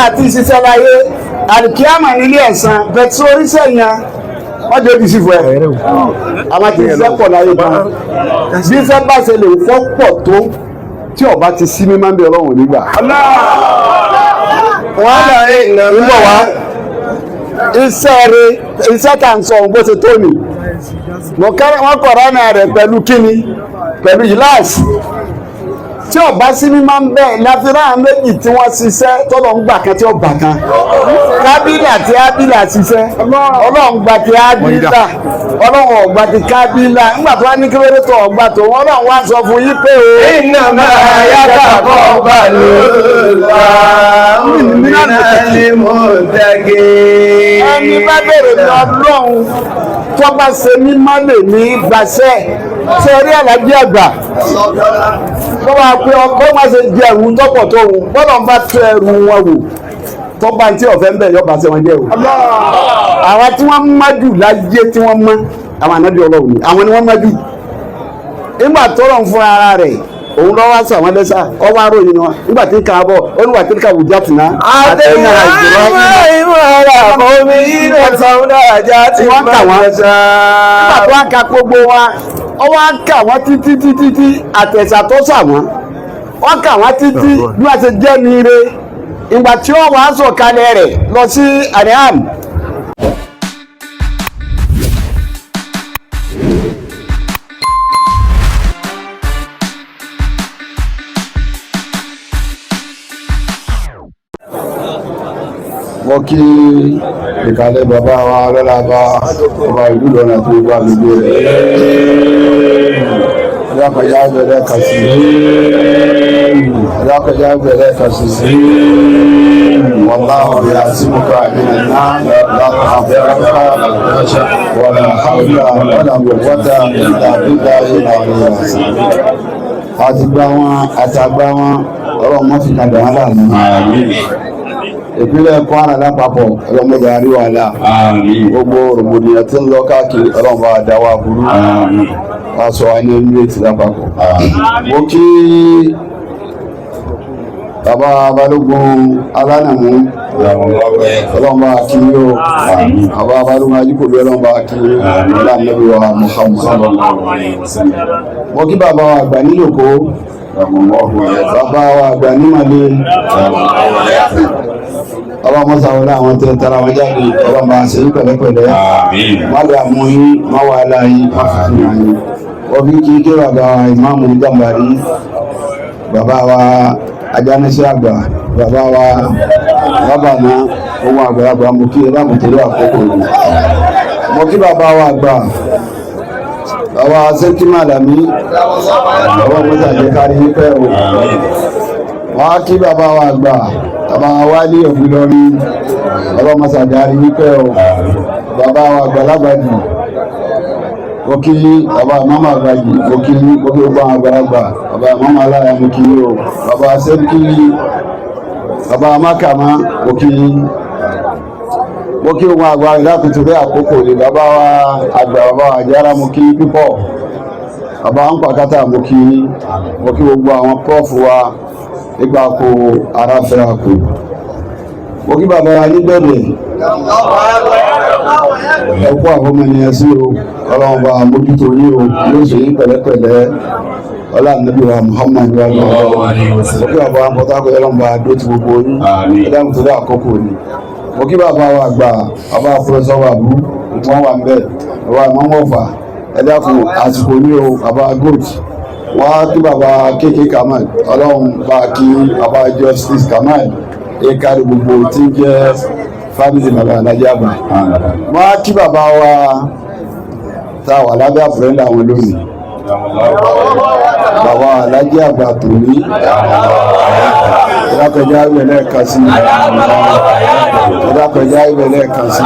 àti ìṣiṣẹ́ láyé àdìkíyàmà nílé ẹ̀san bẹ̀tí oríṣẹ́ yẹn wọ́n jẹ́ ìdíṣì fún ẹ̀ àwọn àti ìṣiṣẹ́ pọ̀ láyé gan bí iṣẹ́ bá ṣe lè fọ́ pọ̀ tó tí ọba ti sí mímọ́ ń bẹ ọlọ́run nígbà wọ́n ń bọ̀ wá iṣẹ́ tá à ń sọ ohun bó ṣe tó nì wọ́n kọ̀rọ̀nà rẹ̀ pẹ̀lú kíni pẹ̀lú ìláàsì tí ọba sí mímọ́ ń bẹ láfíra méjì tí wọ́n ṣiṣẹ́ tọ́lọ̀ ń gbà kan tí ó gbà kan kábílà tí ábílà ṣiṣẹ́ ọlọ́run gbà tí ábílà ọlọ́run ọ̀gbà tí kábílà nígbà tó wá ní kílódé tó ọgbà tó wọn ọlọ́run wá sọ fún yí pé o. iná máa yàtọ̀ kọ́ ọba lóòótọ́ nínú mọ̀ dẹ́gẹ́. ẹni bá bẹ̀rẹ̀ ní ọlọ́run tó bá ṣe mímọ́ lè ní gbàṣẹ́ ṣe rí àlájí àgbà bó máa pé ọkọ máa ṣe jẹ ẹrù tọpọ tó wù bọ́lá ń bá tó ẹrù wọn wò tó bá ń tí ọ̀fẹ́ ń bẹ̀ yọba ṣe wọn jẹ́ o. àwọn tí wọ́n má jù láyé tí wọ́n mọ́ àwọn ànábì ọlọ́run ni àwọn ni wọ́n má jù nígbà tó rọ̀ ń fún ara rẹ̀ òun lọ́wọ́ sọ àwọn lẹ́sà ọwọ́ aróyìn wọn nígbà tí ń kà á bọ̀ ó ní wà tí ń kà wùjá tì ná. àtẹ̀yìn ìmọ̀ ara omi ilé sọ́wọ́dà ajá ti wọ́n kà wọ́n nígbà tó wá ka gbogbo wa ọwọ́ á kà wọ́n títí àtẹ̀sà tó sà wọ́n kà wọ́n títí bí wọ́n ṣe jẹ́ ní ire ìgbà tí wọ́n wàá sọ̀ kalẹ̀ rẹ̀ lọ sí àríhàn. wọ́n kí ìkàlẹ̀ bàbá wa lọ́lábá ọba ìlú lọ́nà tó gbà gbogbo rẹ̀ adákọjá bẹ̀rẹ̀ kàṣì wọ́n láwọn bí a sí mọ́ká ìrìnà náà látọ̀ àbẹ́rẹ́ká wọ́n láàáwọ́lá wọ́dà ìdàbídà ìlànà àtìgbà wọn àtàgbà wọn ọ̀rọ̀ mọ́ fi kàdà wọn láàrin ìpínlẹ̀ Kwara lápapọ̀ ọlọ́mọdé àríwáàlá gbogbo rògbòdìyàn tí ń lọ káàkiri ọlọ́mọdé àdáwà burú aṣọ ayé ní ètì lápapọ̀. Mo kí bàbá Balógun Alánàmú ọlọ́mọdé akíní o bàbá Balógun Ajíkòbí ọlọ́mọdé akíní ọlọ́mọdé wa Muhammad. Mo kí bàbá wa àgbà nílòkó bàbá wa àgbà nímàlẹ́ ọba mọ́sá wọlé àwọn tẹ́ tara wọn jáde ọba máa ṣe pẹ̀lẹ́pẹ̀lẹ́ wálé àmú yí máa wà láyé àfihàn àyè ọbí kí kí bàbá ìmáàmù Gàmbàrí bàbá wa ajánẹ́sẹ́ àgbà bàbá wa rábàná ohun àgbàlagbà mo kí ẹlámù torí àkókò yìí mo kí bàbá wa àgbà bàbá sẹ́kí màdàmí ọba mọ́sá jẹ́ kárí pẹ́ o wọ́n á kí bàbá wa àgbà bàbá wa ní òfin lórí bàbá masàjárí wípé o bàbá wa àgbàlagbàjì òkì bàbá mama àgbàjì òkì gbogbo àgbàlagbà bàbá mama aláya mú kí o bàbá sẹ́kí bàbá mákàmá òkì ohun àgbà ìdákùtù rẹ̀ àkókò lè bàbá wa àgbà bàbá àjára mú kí púpọ̀ bàbá ń pàkátà mú kí gbogbo àwọn prọ́fù wa nígbà kó ara fẹ́ àkó mo kí bàbá wa nígbẹ̀dẹ̀ ẹkú àfọmọ ènìyàn sí o ọlọ́run bá mójútó ní o yóò ṣe yí pẹ̀lẹ́pẹ̀lẹ́ ọlá nàbí wa Muhammad wa lọ́wọ́ mo kí bàbá wa pọ̀tàkó ọlọ́run bá dó ti gbogbo yín ẹ̀dáhùn tó dá àkókò ni mo kí bàbá wa gbà bàbá pọ̀fẹ́sọ̀ wà bú wọn wà ń bẹ̀ bàbá ìmọ̀ọ́fà ẹ̀dáhùn àsìkò ní o bàbá gold wọ́n kí bàbá kéèké Kamal ọlọ́run bá kí bàbá Justice Kamal ẹ̀kárí gbogbo tí jẹ́ fámìlì bàbá alájábà wọ́n kí bàbá wa tá wà lábẹ́ àfúrẹ́lẹ̀ àwọn lónìí bàbá alájábà tó ní ìdákọjá ìwẹ̀lẹ̀ kan sí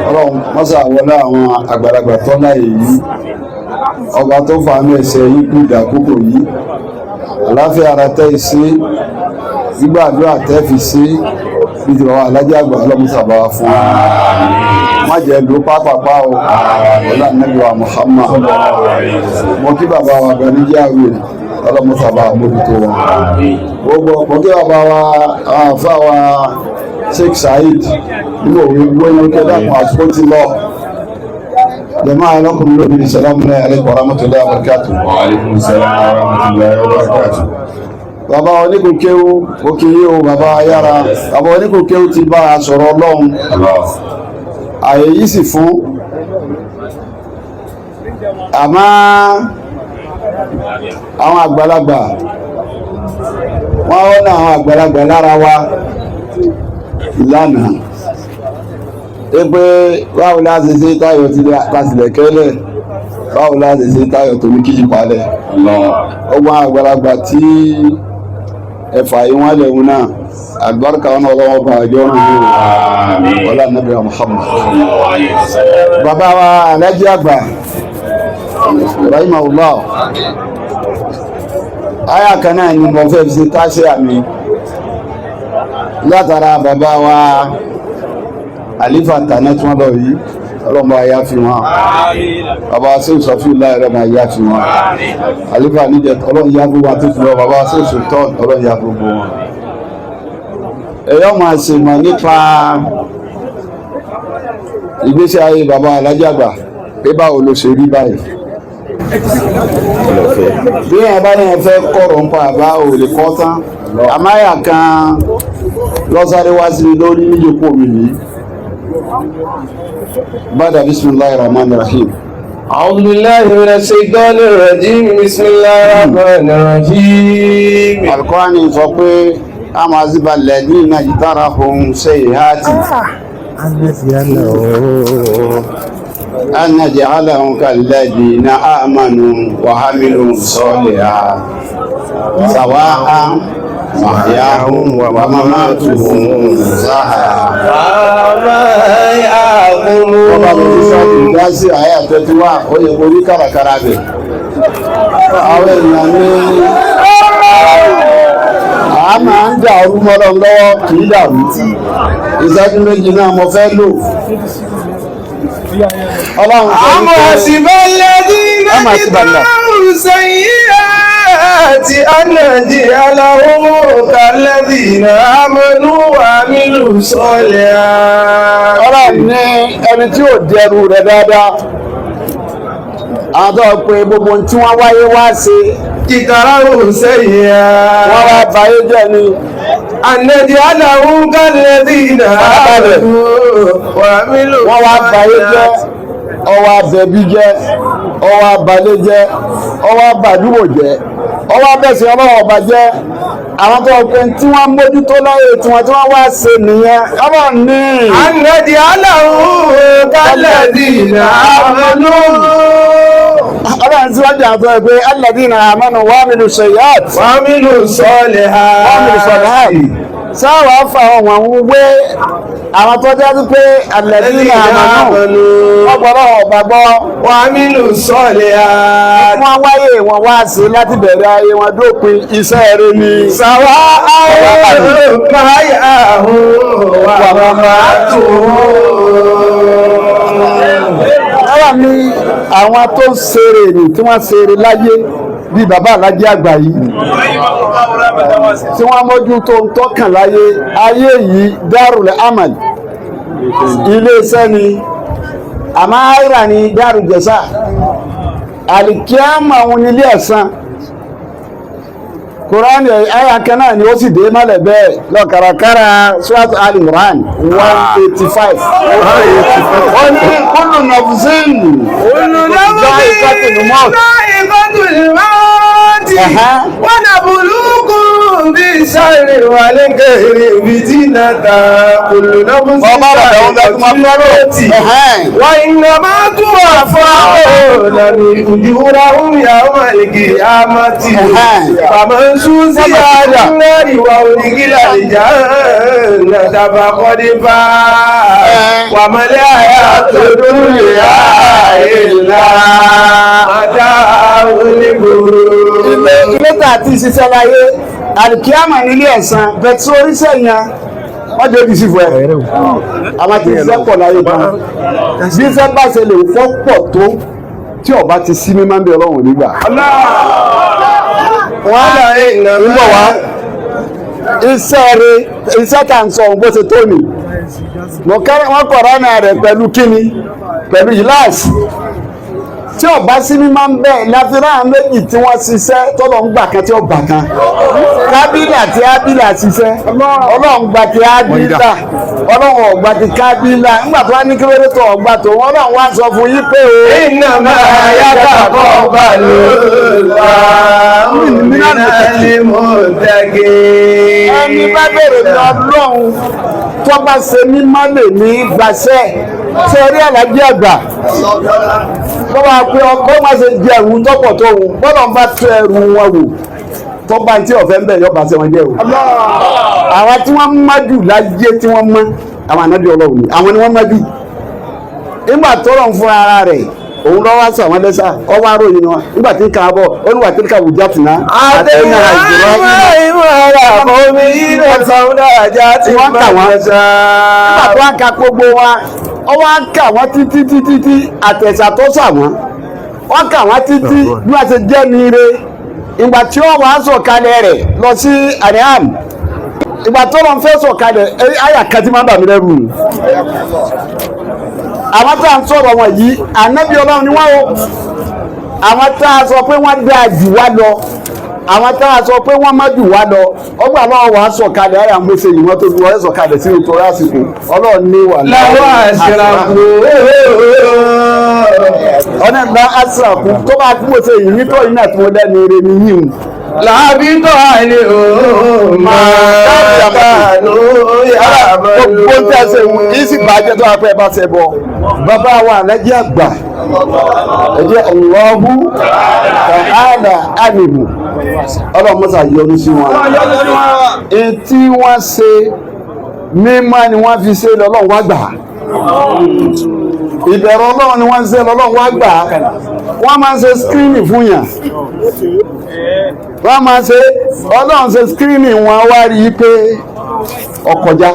ọlọ́run mọ́sà wọlé àwọn àgbàlagbà tọ́lá èyí ọba tó fàánú ẹsẹ̀ yìí kú ìdàkókò yìí àláfíà ara tẹ́ ìsí gbígbàdúrà tẹ́ fi sí nítorí àwọn alájẹ́ àgbà ọlọ́mùsàbà fún má jẹ́ ló pápápá o ọlá Ànábì wa Muhammad mo kí bàbá wa Gani Jawir ọlọ́mùsàbà mójútó wọn gbogbo ọ̀pọ̀kẹ́ bàbá wa àwọn àfá wa Sheikh Said nínú òwe gbóyún kẹ́dàkùn àsìkò ti lọ jẹ́mọ́ alákùnrin lóbi ìsàlámù alaykum wa rahmatullahi wa barakatuh. Wa alaikum assalam wa rahmatullahi wa barakatuh. Bàbá oníkùnkéwú òkèyí o bàbá ayára bàbá oníkùnkéwú ti bá a sọ̀rọ̀ Ọlọ́run àyè yìí sì fún àmá àwọn àgbàlagbà wọ́n rọ́nà àwọn àgbàlagbà lára wa lánàá pé báwo láti ṣe táyọ̀ ti lásìlẹ̀ kẹ́lẹ̀ báwo láti ṣe táyọ̀ tó ní kíjì palẹ̀ ọgbọ́n àgbàlagbà tí ẹ̀fà ìwọ̀n lẹ́hun náà àgbàrkà wọn ọlọ́wọ́ bá àjọ ọ̀rùn yóò wọlá Nábì Muhammad. Bàbá wa Alhaji àgbà rahimahullah àyà kan náà ni mo fẹ́ fi ṣe táṣẹ́ àmì látara bàbá wa àlífà tàná tí wọ́n lọ yìí ọlọ́mọ ayá fi wọn bàbá sí ìsọfí láìrẹ́ ma yá fi wọn àlífà níjẹ ọlọ́run yá gbogbo àti fún lọ bàbá sí ìsọtọ́ ọlọ́run yá gbogbo wọn èyàn máa ṣe mọ̀ nípa ìgbésí ayé bàbá Alhaji àgbà pé báwo ló ṣe rí báyìí bí ẹ̀ bá yẹn fẹ́ kọ̀rọ̀ ń pa àbá ò lè kọ́ tán àmáyà kan lọ́sáré wá sí lórí níjòkó mi yìí bada bismillahir rahmanir rahim. أعوذ بالله من الشيطان الرجيم بسم الله الرحمن الرحيم. Al-Qur'ani sọ pé a máa zíba lẹ́ní náà jítàrà ohun ṣe ìhátì an naj'alahum kalladhina amanu wa amilu salihat sawa'an mahyahum wa mamatuhum ọba mi ti sọ ìdásí àyà 21 ó yẹ kó rí kàràkàrà bẹ̀ àwọn èèyàn ní a máa ń dà ọdún mọ́lọ́ lọ́wọ́ kìí dàrú ìṣẹ́jú méjì náà mo fẹ́ lò ọlọ́run àmọ́ àṣìbẹ́ lẹ́dí lẹ́dí sẹ́yìn àti ànàjì aláwọ̀ kàlẹ́dì náà mọ́nú àmìlù sọ́lẹ̀ ọlọ́run ní ẹni tí ò dẹrù rẹ̀ dáadáa àwọn tó pé gbogbo tí wọ́n wáyé wá ṣe kìkàrà òun sẹ́yìn wọ́n wá báyé jẹ́ ni ànàjì aláwọ̀ kàlẹ́dì náà mọ́nú àmìlù wọ́n wá báyé jẹ́ ọwọ́ abẹ̀bí jẹ́ ọwọ́ abalẹ̀ jẹ́ ọwọ́ abàdúgbò jẹ́ ọwọ́ abẹ́sẹ̀ ọlọ́wọ́ ọba jẹ́ àwọn tó pé tí wọ́n mójútó láyé tí wọ́n wá ṣe nìyẹn ọlọ́run ní ànàjì aláwọ̀ kàlẹ́dì náà mọ́nú ọlọ́run tí wọ́n jẹ́ àtọ́ ẹgbẹ́ alladhina amanu wa amilu sayyiat wàmílù sọ́lẹ̀ ha sáwà fà wọn wé àwọn tó jẹ́ pé alladhina amanu ọgbọ̀rọ̀ ọ̀gbàgbọ́ wàmílù sọ́lẹ̀ ha wọ́n wáyé wọn wá sí láti bẹ̀rẹ̀ ayé wọn dópin iṣẹ́ rere ni sàwà àwọn káyà wà máa tó ọwọ́ ní àwọn tó ń ṣeré ní tí wọ́n ṣeré láyé bí bàbá Alhaji àgbà yìí tí wọ́n mójú tó ń tọ́kàn láyé ayé yìí Darul Amal iléeṣẹ́ ni àmáyíra ni Darul Jaza àlìkíámà òun nílé ẹ̀san Kùránì àyà kan náà ni ó sì dé mọ́lẹ̀ bẹ́ẹ̀ lọ kàràkàrà Surat Al-Imran 185 wọ́n ní kullu nafsin dha'iqatul maut ونبلوكم بالشر والخير فتنة كل نفس وإنما توفون أجورهم يوم القيامة فمن زحزح عن النار وأدخل الجنة فقد فاز وما الحياة الدنيا إلا متاع الغرور. ilé tààtì ṣiṣẹ́ láyé alìkíyàmà nílé ẹ̀san bẹ̀tí oríṣẹ́ yẹn wọ́n jẹ́ ìdíṣì fún ẹ̀ àwọn tí iṣẹ́ pọ̀ láyé gan bí iṣẹ́ bá ṣe lè fọ́ pọ̀ tó tí ọba ti sí mímọ́ bí ọlọ́run nígbà wọ́n á ń bọ̀ wá iṣẹ́ tá ń sọ ohun bó ṣe tó nì wọ́n kọ̀rọ̀nà rẹ̀ pẹ̀lú kíni pẹ̀lú ìláàsì tí ọba sí ní máa ń bẹ̀ láfíra méjì tí wọ́n ṣiṣẹ́ tọ́lọ̀ ń gbà kan tí ó gbà kan kábílà tí ábílà ṣiṣẹ́ ọlọ́run gbà tí ábílà ọlọ́run ọ̀gbà tí kábílà nígbà tó wá ní kílódé tó ọgbà tó wọn ọlọ́run wá sọ fún yí pé o. iná máa yàtọ̀ kọ́ bá lò wá ní mo dàgé. ẹni bá bèrè ní ọlọ́run tó bá ṣe mímọ́ lè ní gbàṣẹ́ ṣe rí àlájí àgbà bọ́ máa pé ọkọ́ máa ṣe jẹ ẹ̀rù tọ́pọ̀ tó wù bọ́lọ̀ ń bá tó ẹrù wọn wò tó bá tí ọ̀fẹ́ ń bẹ̀ yọba ṣe wọn jẹ́ o. àwọn tí wọ́n má jù láyé tí wọ́n mọ́ àwọn ànábì ọlọ́run ni àwọn ni wọ́n má jù nígbà tó rọ̀ fún ara rẹ̀ òun lọ́wọ́ sọ àwọn ẹlẹ́sà ọwọ́ aróyìn wọn nígbà tí ń kà á bọ̀ ó ní wà tí ń kà wùjá tì náà. àtẹ̀yìn ìmọ̀ ara omi ilẹ̀ sọ̀rọ̀ àjà tí wọ́n kà wọ́n. nígbà tó wá ka gbogbo wa ọwọ́ á kà wọ́n títí àtẹ̀sà tó sà wọ́n wọ́n kà wọ́n títí bí wọ́n ṣe jẹ́ ní ire ìgbà tí wọ́n wàá sọ̀kalẹ̀ rẹ̀ lọ sí àríhàn ìgbà tó lọ́n fẹ́ sọ̀kalẹ̀ àyà kan tí máa bà mí lẹ́rù ni àwọn tá à ń sọ̀rọ̀ wọn yìí ànábì ọlọ́run ni wọ́n o àwọn tá a sọ pé wọ́n dáa jù wá lọ àwọn tá a sọ pé wọ́n má jù wá lọ ọgbà náà wàá sọ̀kalẹ̀ àyà mọ́sẹ̀ yìí wọ́n tó fi wọ́n sọ̀kalẹ̀ sí nítorí àsìkò ọlọ́run ní wà láwọn àṣìràkù ọ̀nà ìgbà àṣìràkù tó bá kú mọ́sẹ̀ yìí nítorí náà tí wọ́n dẹ́nu eré ní yìí làbí tó àlè òun máa kánú yàmọ́ gbogbo ń tẹ̀sẹ̀ wù kí sì bàjẹ́ tó apẹ́ bá ṣe bọ̀ bàbá wa àlẹ́jẹ́ àgbà ẹ̀jẹ̀ ọ̀lọ́hù tààlà ánìmù ọlọ́mọ́sà yọrí sí wọn etí wọ́n ṣe mímọ́ ni wọ́n fi ṣe lọ́lọ́run wá gbà ìbẹ̀rù ọlọ́run ni wọ́n ṣe lọ́lọ́run wá gbà wọ́n máa ń ṣe skírínì fún yàn wọ́n máa ṣe ọlọ́run ṣe skírínì wọn wá rí i pé ọkọjá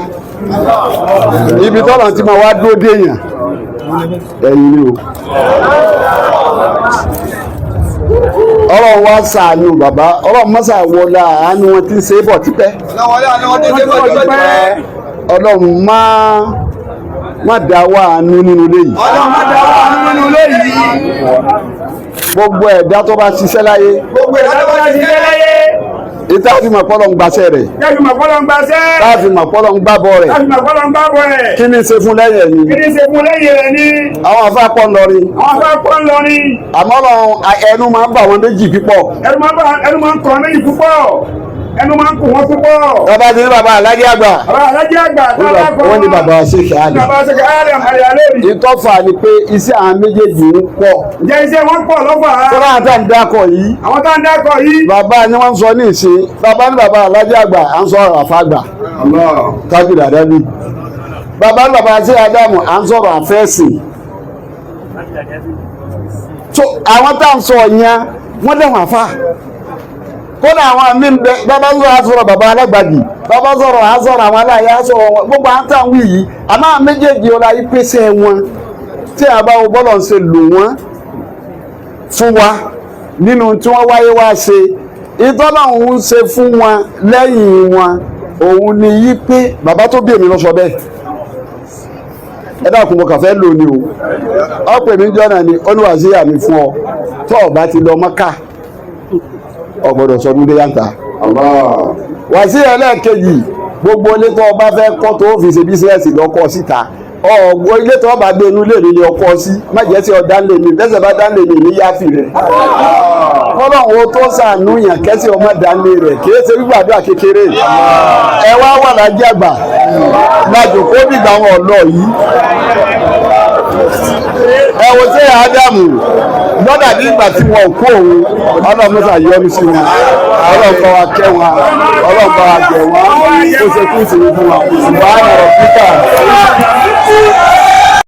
ibi tọ́lọ̀ tí mo wá dúró dé yàn ẹ̀yìn ni o ọlọ́run wá ṣàánú bàbá ọlọ́run mọ́sà wọlé àánú wọn tí ń ṣe é bọ̀ tipẹ́ ọlọ́run má dá wà àánú nínú ilé yìí ọlọ́run má dá wà àánú nínú ilé yìí gbogbo ẹ̀dá tó bá ṣiṣẹ́ láyé ìtàfi mọ̀ pọ́lọ̀ ń gbaṣẹ́ rẹ̀ ìtàfi mọ̀ pọ́lọ̀ ń gbábọ̀ rẹ̀ kí ni ṣe fún lẹ́yìn ẹ̀yìn àwọn afá pọ̀ ńlọrin àmọ́ ẹnu máa ń bà wọn méjì púpọ̀ ẹnu máa ń kọ́ méjì púpọ̀ ẹnu máa ń kó wọn púpọ̀. bàbá ti ní bàbá alájẹ àgbà. bàbá alájẹ àgbà tó bá kọ́. wọ́n ní bàbá ṣèkè àlè. bàbá ṣèkè àlè àmàlẹ́ àlẹ́ rí. ìtọ́fà ni pé iṣẹ́ àwọn méjèèjì ń pọ̀. ǹjẹ́ iṣẹ́ wọn pọ̀ lọ́fà. sọ́dọ̀ àwọn tá à ń dákọ̀ yìí. àwọn tá à ń dákọ̀ yìí. bàbá ni wọ́n ń sọ ní ìsìn bàbá ní bàbá alájẹ àgbà à ń sọ àràfà àgbà. tábìlì àdábì. bàbá ní bàbá ṣe àdàmù à ń sọ̀rọ̀ àfẹ́sìn. àwọn tá à ń sọ yẹn wọ́n dẹ̀wọ̀n àfà kódà àwọn àmì ń bẹ bàbá sọ̀rọ̀ àsọ̀rọ̀ bàbá alágbàdì bàbá sọ̀rọ̀ àsọ̀rọ̀ àwọn aláya àsọ̀rọ̀ wọn gbogbo àtàwọn yìí àmọ́ àwọn méjèèjì ọ̀la yìí pèsè wọn tí àbáwọ̀ bọ́lọ̀ ń ṣe lò wọ́n fún wa nínú tí wọ́n wáyé wá ṣe ìtọ́lá òun ṣe fún wọn lẹ́yìn wọn òun ni yí pé bàbá tó bí èmi lọ sọ bẹ́ẹ̀ ẹ dákun mo kàn fẹ́ lò ní o ọ̀pẹ̀ mi jọ́nà ni oníwàsíyà mi fún ọ tó o bá ti lọ Mọ́kà ọgbọ́dọ̀ sọdún dé yàtà wàsí ẹlẹ́ẹ̀kejì gbogbo ilé tó ọba fẹ́ kọ́ tó fi ṣe bísíǹsì lọ́kọ́ síta ọgbọ ilé tó ọba gbé inú ilé mi ni ọkọ sí má jẹ́ sí ọ̀dá lè mi tẹ́sẹ̀ bá dá lè mi ní yáfì rẹ̀ fọlọ́run tó sànú yàn kẹ́sì ọmọ dání rẹ̀ kìí ṣe gbígbàdúrà kékeré ẹ wá wà lájẹ́ àgbà lájòkó dìgbà wọn ọ̀lọ́ yìí ẹ wo ṣé Ádámù lọ́dà ní ìgbà tí wọn kó òun ọlọ́run sà yọ́nú sí wọn ọlọ́run bá wa kẹ́ wọn ọlọ́run bá wa gẹ̀ wọn ó ṣe kú ìṣòro fún wa ṣùgbọ́n àwọn ọ̀rọ̀ pípà.